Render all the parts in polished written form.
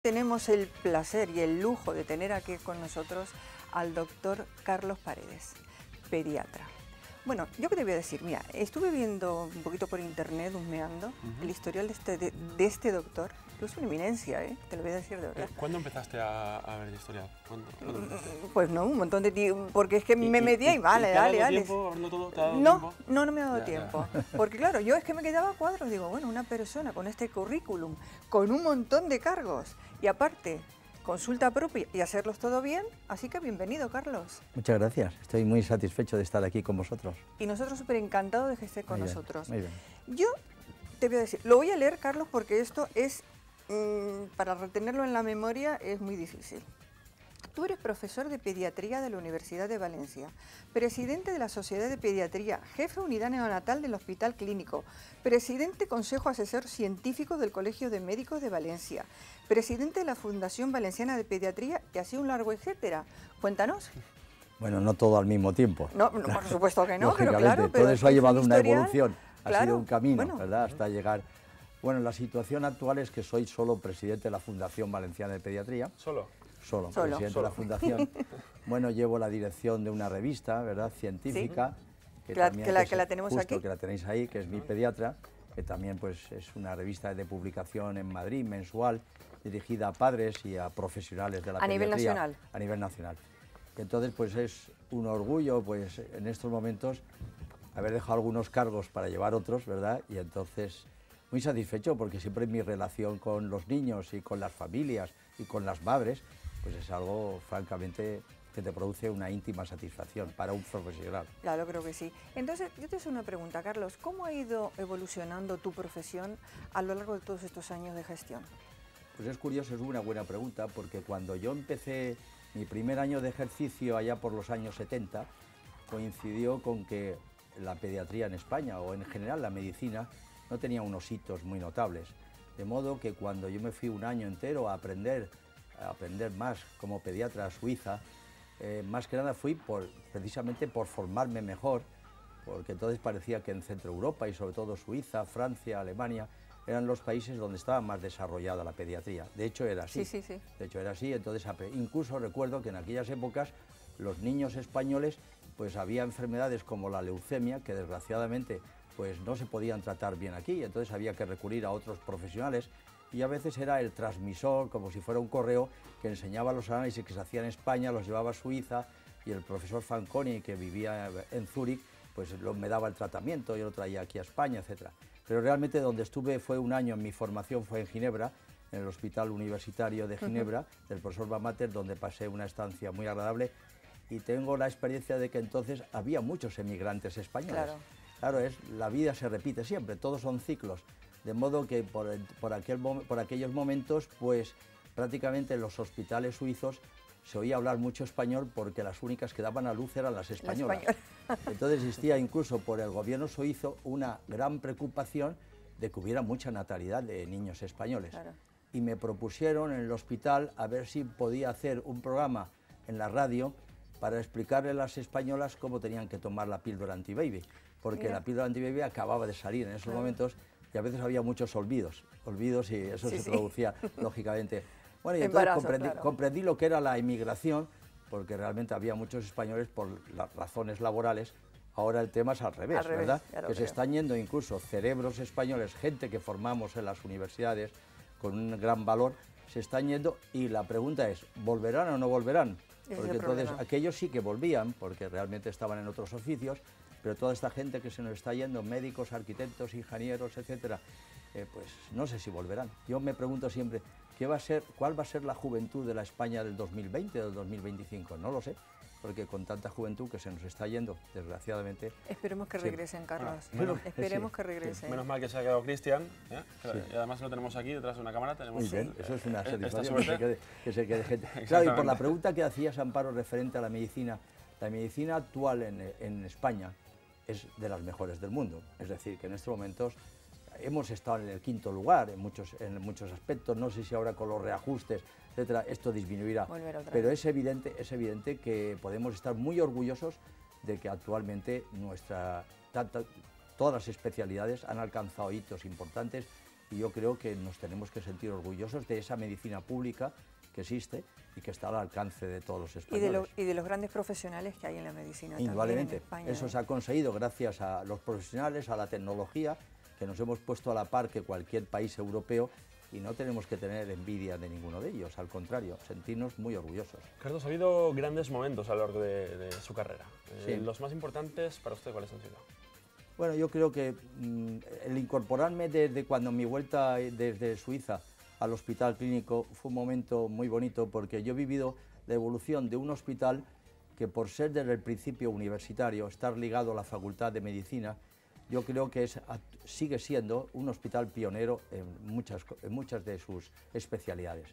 tenemos el placer y el lujo de tener aquí con nosotros al doctor Carlos Paredes, pediatra. Bueno, yo qué te voy a decir, mira, estuve viendo un poquito por internet, husmeando, el historial de este doctor, que es una eminencia, te lo voy a decir de verdad. ¿Cuándo empezaste a ver el historial? ¿Cuándo empezaste? Pues no, un montón de tiempo, porque es que me metía y vale, dale. ¿Tiempo? ¿Verlo todo? ¿Te ha dado No, tiempo? no me ha dado tiempo. Porque claro, yo es que me quedaba a cuadros, digo, bueno, una persona con este currículum, con un montón de cargos, y aparte, consulta propia y hacerlos todo bien, así que bienvenido, Carlos. Muchas gracias, estoy muy satisfecho de estar aquí con vosotros. Y nosotros súper encantados de que estés con nosotros. Muy bien. Yo te voy a decir, lo voy a leer, Carlos, porque esto es, para retenerlo en la memoria, es muy difícil. Tú eres profesor de pediatría de la Universidad de Valencia, presidente de la Sociedad de Pediatría, jefe de unidad neonatal del Hospital Clínico, presidente Consejo Asesor Científico del Colegio de Médicos de Valencia, presidente de la Fundación Valenciana de Pediatría y así un largo etcétera. Cuéntanos. Bueno, no todo al mismo tiempo. No, por supuesto que no, pero lógicamente, claro. Pero todo eso ha llevado una evolución, claro, ha sido un camino, bueno, ¿verdad? Hasta llegar... Bueno, la situación actual es que soy solo presidente de la Fundación Valenciana de Pediatría. ¿Solo? Solo, presidente de la Fundación. Bueno, llevo la dirección de una revista, ¿verdad?, científica. Sí. Que la tenemos justo, aquí. que la tenéis ahí, que es Mi Pediatra, que también pues, es una revista de publicación en Madrid, mensual, dirigida a padres y a profesionales de la pediatría. ¿A nivel nacional? A nivel nacional. Entonces, pues es un orgullo, pues en estos momentos, haber dejado algunos cargos para llevar otros, ¿verdad? Y entonces, muy satisfecho, porque siempre mi relación con los niños y con las familias y con las madres, pues es algo, francamente, que te produce una íntima satisfacción para un profesional. Claro, creo que sí. Entonces, yo te hago una pregunta, Carlos. ¿Cómo ha ido evolucionando tu profesión a lo largo de todos estos años de gestión? Pues es curioso, es una buena pregunta, porque cuando yo empecé mi primer año de ejercicio, allá por los años 70, coincidió con que la pediatría en España, o en general la medicina, no tenía unos hitos muy notables. De modo que cuando yo me fui un año entero a aprender más como pediatra a Suiza, más que nada fui precisamente por formarme mejor, porque entonces parecía que en Centro Europa y sobre todo Suiza, Francia, Alemania, eran los países donde estaba más desarrollada la pediatría. De hecho era así. Sí. De hecho era así, entonces incluso recuerdo que en aquellas épocas los niños españoles, pues había enfermedades como la leucemia, que desgraciadamente pues no se podían tratar bien aquí, entonces había que recurrir a otros profesionales, y a veces era el transmisor, como si fuera un correo, que enseñaba los análisis que se hacían en España, los llevaba a Suiza, y el profesor Fanconi, que vivía en Zúrich, pues me daba el tratamiento, yo lo traía aquí a España, etc. Pero realmente donde estuve fue un año, en mi formación fue en Ginebra, en el Hospital Universitario de Ginebra, del profesor Bamater, donde pasé una estancia muy agradable, y tengo la experiencia de que entonces había muchos emigrantes españoles. Claro, la vida se repite siempre, todos son ciclos. De modo que por aquellos momentos, pues prácticamente en los hospitales suizos se oía hablar mucho español, porque las únicas que daban a luz eran las españolas. Entonces existía incluso por el gobierno suizo una gran preocupación de que hubiera mucha natalidad de niños españoles. Claro. Y me propusieron en el hospital a ver si podía hacer un programa en la radio para explicarle a las españolas cómo tenían que tomar la píldora antibaby, porque la píldora antibaby acababa de salir en esos momentos, y a veces había muchos olvidos y eso se producía, lógicamente. Bueno, y entonces comprendí lo que era la emigración, porque realmente había muchos españoles por las razones laborales. Ahora el tema es al revés, ¿verdad? Que se están yendo incluso cerebros españoles, gente que formamos en las universidades con un gran valor, se están yendo, y la pregunta es, ¿volverán o no volverán? Porque entonces aquellos sí que volvían, porque realmente estaban en otros oficios, pero toda esta gente que se nos está yendo, médicos, arquitectos, ingenieros, etcétera, pues no sé si volverán. Yo me pregunto siempre, ¿cuál va a ser la juventud de la España del 2020 o del 2025? No lo sé, porque con tanta juventud que se nos está yendo, desgraciadamente... Esperemos que regresen, Carlos. Esperemos que regresen. Menos mal que se ha quedado Cristian, y además lo tenemos aquí detrás de una cámara. Tenemos muy bien, eso es una satisfacción, que se quede gente. Claro, y por la pregunta que hacías, Amparo, referente a la medicina actual en España es de las mejores del mundo. Es decir, que en estos momentos hemos estado en el quinto lugar en muchos aspectos. No sé si ahora con los reajustes, etcétera, esto disminuirá. Pero es evidente que podemos estar muy orgullosos de que actualmente todas las especialidades han alcanzado hitos importantes, y yo creo que nos tenemos que sentir orgullosos de esa medicina pública que existe y que está al alcance de todos los españoles. Y de los grandes profesionales que hay en la medicina Indudablemente. también en España. Eso se ha conseguido gracias a los profesionales, a la tecnología, que nos hemos puesto a la par que cualquier país europeo, y no tenemos que tener envidia de ninguno de ellos, al contrario, sentirnos muy orgullosos. Carlos, ha habido grandes momentos a lo largo de su carrera. Sí. Los más importantes para usted, ¿cuáles han sido? Bueno, yo creo que el incorporarme desde cuando mi vuelta desde Suiza al hospital clínico fue un momento muy bonito, porque yo he vivido la evolución de un hospital que, por ser desde el principio universitario, estar ligado a la Facultad de Medicina, yo creo que sigue siendo un hospital pionero en muchas de sus especialidades.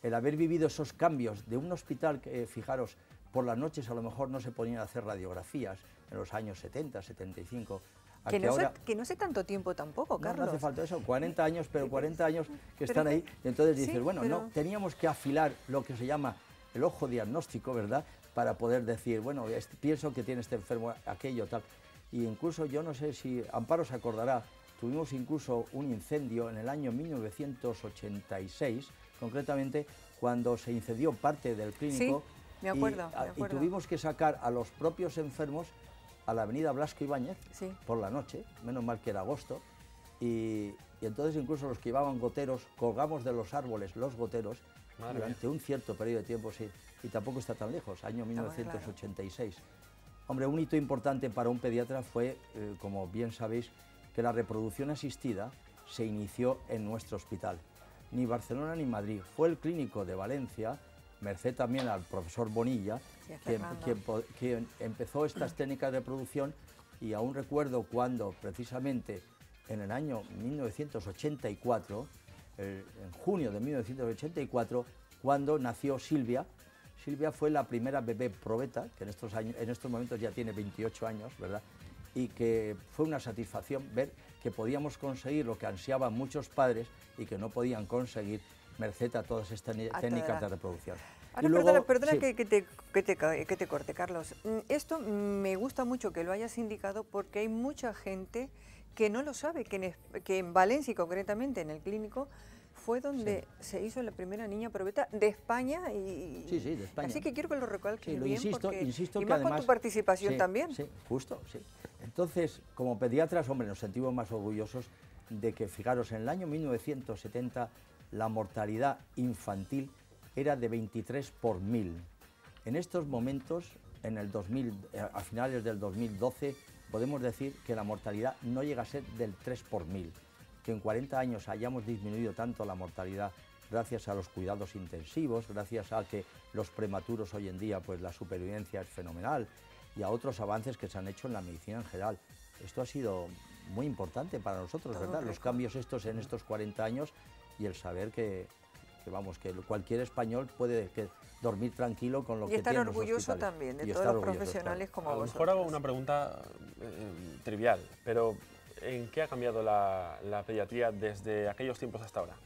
El haber vivido esos cambios de un hospital que, fijaros, por las noches a lo mejor no se ponían a hacer radiografías en los años 70, 75. Que no sé tanto tiempo tampoco, Carlos. No hace falta eso, 40 años, pero 40 años que están pero ahí. Y entonces dices, sí, bueno, pero no, teníamos que afilar lo que se llama el ojo diagnóstico, ¿verdad? Para poder decir, bueno, pienso que tiene este enfermo aquello, tal. Y incluso, yo no sé si Amparo se acordará, tuvimos incluso un incendio en el año 1986, concretamente, cuando se incendió parte del clínico. Sí, me acuerdo. Y tuvimos que sacar a los propios enfermos a la avenida Blasco Ibáñez, sí, por la noche, menos mal que era agosto, y entonces incluso los que llevaban goteros, colgamos de los árboles los goteros durante un cierto periodo de tiempo, sí, y tampoco está tan lejos, año 1986. Claro. Hombre, un hito importante para un pediatra fue, como bien sabéis, que la reproducción asistida se inició en nuestro hospital. Ni Barcelona ni Madrid, fue el clínico de Valencia, merced también al profesor Bonilla, que empezó estas técnicas de reproducción, y aún recuerdo cuando precisamente en el año 1984, en junio de 1984, cuando nació Silvia. Silvia fue la primera bebé probeta, que en estos momentos ya tiene 28 años, ¿verdad? Y que fue una satisfacción ver que podíamos conseguir lo que ansiaban muchos padres y que no podían conseguir merced a todas estas técnicas de reproducción. Ahora, y luego, perdona sí. que te corte, Carlos. Esto me gusta mucho que lo hayas indicado, porque hay mucha gente que no lo sabe, que en Valencia, y concretamente en el clínico, fue donde se hizo la primera niña probeta de España. Sí, de España. Así que quiero que lo recalques bien, insisto y que más además, con tu participación también. Sí, justo, sí. Entonces, como pediatras, hombre, nos sentimos más orgullosos de que, fijaros, en el año 1970 la mortalidad infantil era de 23 por 1000. En estos momentos, a finales del 2012, podemos decir que la mortalidad no llega a ser del 3 por 1000. Que en 40 años hayamos disminuido tanto la mortalidad gracias a los cuidados intensivos, gracias a que los prematuros hoy en día, pues la supervivencia es fenomenal, y a otros avances que se han hecho en la medicina en general. Esto ha sido muy importante para nosotros, ¿verdad? Los cambios estos en estos 40 años, y el saber que cualquier español puede dormir tranquilo con lo que tiene en los hospitales. Y estar orgulloso también de todos los profesionales como vosotros. A lo mejor hago una pregunta trivial, pero ¿en qué ha cambiado la pediatría desde aquellos tiempos hasta ahora?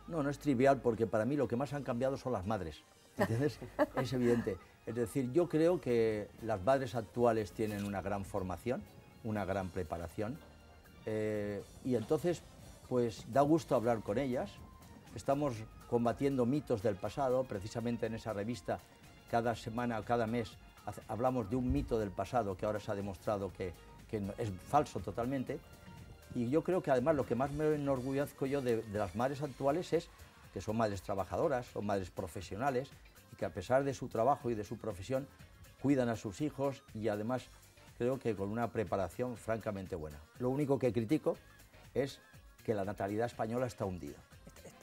No es trivial, porque para mí lo que más han cambiado son las madres, ¿entiendes? Es evidente. Es decir, yo creo que las madres actuales tienen una gran formación, una gran preparación, y entonces, pues da gusto hablar con ellas. Estamos combatiendo mitos del pasado, precisamente en esa revista, cada semana o cada mes hablamos de un mito del pasado que ahora se ha demostrado que es falso totalmente. Y yo creo que además lo que más me enorgullezco yo de las madres actuales es que son madres trabajadoras, son madres profesionales, y que a pesar de su trabajo y de su profesión cuidan a sus hijos, y además creo que con una preparación francamente buena. Lo único que critico es que la natalidad española está hundida.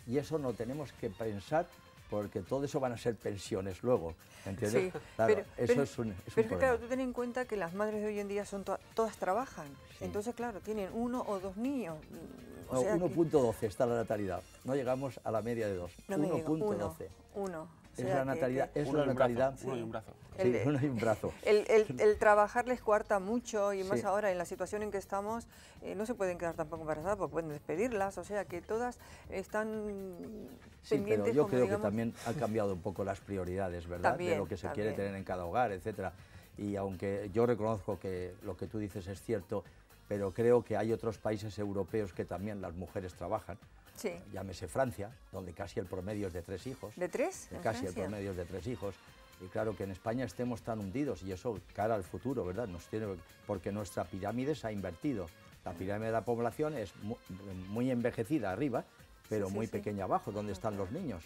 Y eso no tenemos que pensar, porque todo eso van a ser pensiones luego, ¿entiendes? Sí, claro, eso es un problema. Claro, tú ten en cuenta que las madres de hoy en día todas trabajan, sí. Entonces, claro, tienen 1 o 2 niños. No, 1.12 está la natalidad, no llegamos a la media de 2, no 1.12. O es sea, la natalidad, uno y un brazo. Sí, uno y un brazo. El trabajar les cuarta mucho, y más sí. ahora en la situación en que estamos, no se pueden quedar tampoco embarazadas porque pueden despedirlas, o sea que todas están pendientes. Pero yo como, creo digamos, que también han cambiado un poco las prioridades, ¿verdad? También, de lo que se quiere tener en cada hogar, etcétera. Y aunque yo reconozco que lo que tú dices es cierto, pero creo que hay otros países europeos que también las mujeres trabajan. Sí. Llámese Francia, donde casi el promedio es de 3 hijos. ¿De 3? Casi el promedio es de 3 hijos. Y claro que en España estemos tan hundidos, y eso cara al futuro, ¿verdad? Porque nuestra pirámide se ha invertido. La pirámide de la población es muy envejecida arriba, pero muy pequeña abajo, donde están los niños.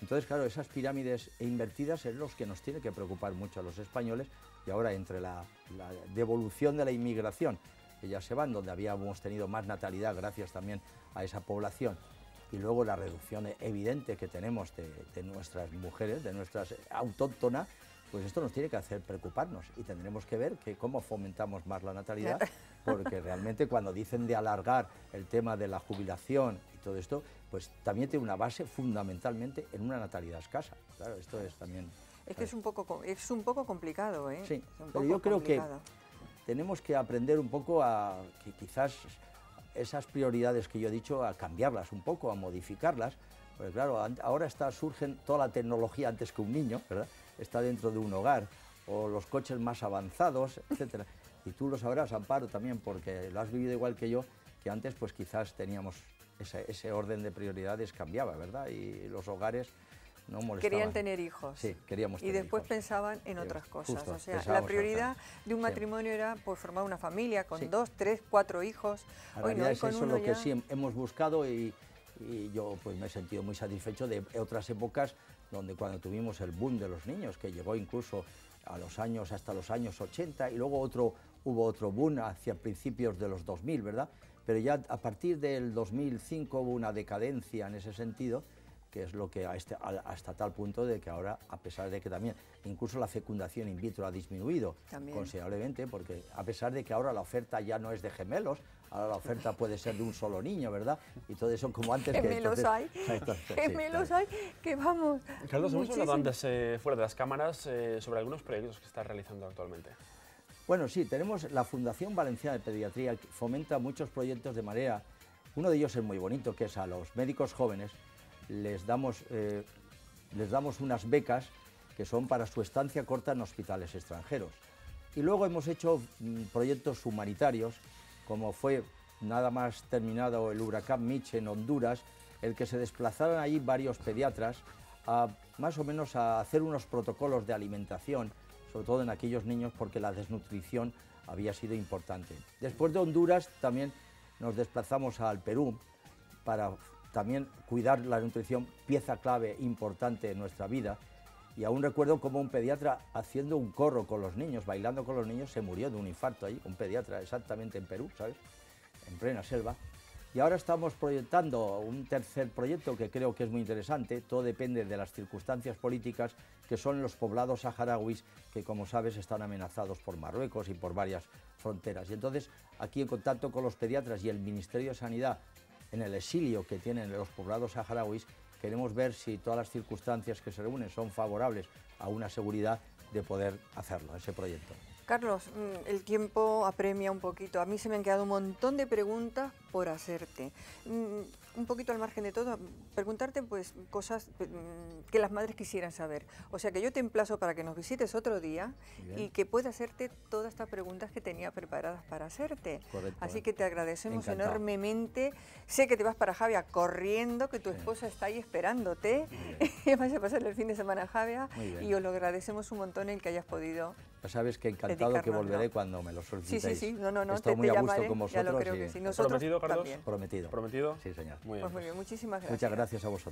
Entonces, claro, esas pirámides invertidas es los que nos tiene que preocupar mucho a los españoles, y ahora entre la devolución de la inmigración, que ya se van, donde habíamos tenido más natalidad gracias también a esa población, y luego la reducción evidente que tenemos de nuestras mujeres, de nuestras autóctonas, pues esto nos tiene que hacer preocuparnos, y tendremos que ver cómo fomentamos más la natalidad, porque realmente cuando dicen de alargar el tema de la jubilación y todo esto, pues también tiene una base fundamentalmente en una natalidad escasa. Claro, esto es también... Es que es un poco complicado, ¿eh? Sí, pero pero yo creo que tenemos que aprender un poco a que quizás esas prioridades que yo he dicho, a cambiarlas un poco, a modificarlas, porque claro, ahora surgen toda la tecnología antes que un niño, ¿verdad? Está dentro de un hogar, o los coches más avanzados, etcétera. Y tú lo sabrás, Amparo, también, porque lo has vivido igual que yo, que antes pues quizás teníamos ese orden de prioridades cambiaba, ¿verdad? Y los hogares no molestaban. Querían tener hijos. Sí, queríamos tener hijos. Y después pensaban en otras cosas. Justo, o sea, la prioridad de un matrimonio era pues, formar una familia con 2, 3, 4 hijos. La realidad es eso lo que sí hemos buscado, y yo pues me he sentido muy satisfecho de otras épocas donde cuando tuvimos el boom de los niños, que llegó incluso hasta los años 80, y luego hubo otro boom hacia principios de los 2000, ¿verdad? Pero ya a partir del 2005 hubo una decadencia en ese sentido, que es lo que hasta tal punto de que ahora, a pesar de que también incluso la fecundación in vitro ha disminuido considerablemente, porque a pesar de que ahora la oferta ya no es de gemelos, ahora la oferta puede ser de un solo niño, ¿verdad? Y todo eso como antes. Gemelos hay, gemelos hay, que vamos. Carlos, hemos hablado antes, fuera de las cámaras, sobre algunos proyectos que estás realizando actualmente. Bueno, sí, tenemos la Fundación Valenciana de Pediatría, que fomenta muchos proyectos de manera... Uno de ellos es muy bonito, que es a los médicos jóvenes les damos unas becas que son para su estancia corta en hospitales extranjeros. Y luego hemos hecho proyectos humanitarios, como fue nada más terminado el huracán Mitch en Honduras, el que se desplazaron allí varios pediatras más o menos a hacer unos protocolos de alimentación, sobre todo en aquellos niños, porque la desnutrición había sido importante. Después de Honduras también nos desplazamos al Perú para también cuidar la nutrición, pieza clave importante en nuestra vida. Y aún recuerdo como un pediatra haciendo un corro con los niños, bailando con los niños, se murió de un infarto ahí, un pediatra exactamente en Perú, ¿sabes? En plena selva. Y ahora estamos proyectando un tercer proyecto que creo que es muy interesante, todo depende de las circunstancias políticas, que son los poblados saharauis, que como sabes están amenazados por Marruecos y por varias fronteras. Y entonces aquí en contacto con los pediatras y el Ministerio de Sanidad, en el exilio que tienen los poblados saharauis, queremos ver si todas las circunstancias que se reúnen son favorables a una seguridad de poder hacerlo, ese proyecto. Carlos, el tiempo apremia un poquito. A mí se me han quedado un montón de preguntas por hacerte. Un poquito al margen de todo, preguntarte pues cosas que las madres quisieran saber. O sea que yo te emplazo para que nos visites otro día y que pueda hacerte todas estas preguntas que tenía preparadas para hacerte. Correcto, así que te agradecemos encantado. Enormemente. Sé que te vas para Javia corriendo, que tu esposa está ahí esperándote. Vas a pasar el fin de semana a Javia y os lo agradecemos un montón el que hayas podido. Ya sabes que encantado que volveré cuando me lo solicitéis. Sí, no, estoy muy a gusto llamaré, con vosotros. Ya lo creo que sí. Nosotros ¿Prometido, Carlos? también. Prometido. ¿Prometido? Sí, señor. Muy bien. Pues muy bien, muchísimas gracias. Muchas gracias a vosotros.